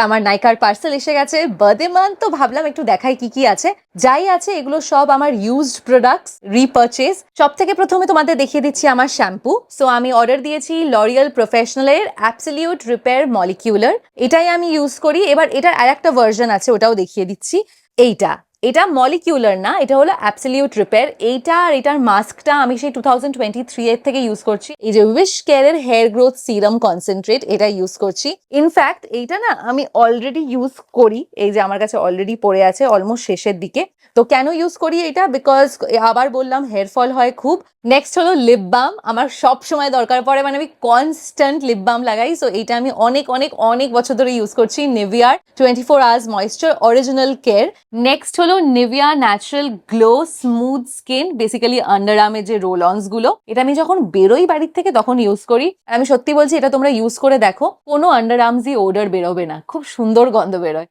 আমার নাইকার পার্সেল এসে গেছে, বার্থডে মান্থ তো ভাবলাম একটু দেখাই কি কি আছে। যাই আছে এগুলো সব আমার ইউজড প্রোডাক্টস, রিপারচেজ। সব থেকে প্রথমে তোমাদের দেখিয়ে দিচ্ছি আমার শ্যাম্পু। সো আমি অর্ডার দিয়েছি লরিয়াল প্রফেশনালের অ্যাবসলিউট রিপেয়ার মলিকিউলার। এটাই আমি ইউজ করি। এবার এটার আরেকটা ভার্সন আছে, ওটাও দেখিয়ে দিচ্ছি। এটা মলিকিউলার না, এটা হলো অ্যাবসলিউট রিপেয়ার। এইটা আর এটার মাস্কটা আমি সেই 2023 এর থেকে ইউজ করছি। এই যে উইশ কেয়ারের হেয়ার গ্রোথ সিরাম কনসেন্ট্রেট, এটা ইউজ করছি। ইনফ্যাক্ট এইটা না আমি অলরেডি ইউজ করি, এই যে আমার কাছে অলরেডি পড়ে আছে অলমোস্ট শেষের দিকে। তো কেন ইউজ করি এটা? বিকজ আবার বললাম হেয়ার ফল হয় খুব। নেক্সট হলো লিপ বাম, আমার সব সময় দরকার পড়ে, মানে আমি কনস্ট্যান্ট লিপ বাম লাগাই। সো এইটা আমি অনেক অনেক অনেক বছর ধরে ইউজ করছি, নিভিয়ার 24 hours moisture original care. Next হলো Nivea natural glow smooth skin, basically under আর্মের যে রোল অনস গুলো, এটা আমি যখন বেরোই বাড়ির থেকে তখন ইউজ করি। আমি সত্যি বলছি, এটা তোমরা ইউজ করে দেখো, কোনো আন্ডার আর্মসই ওডার বেরোবে না, খুব সুন্দর গন্ধ বেরোয়।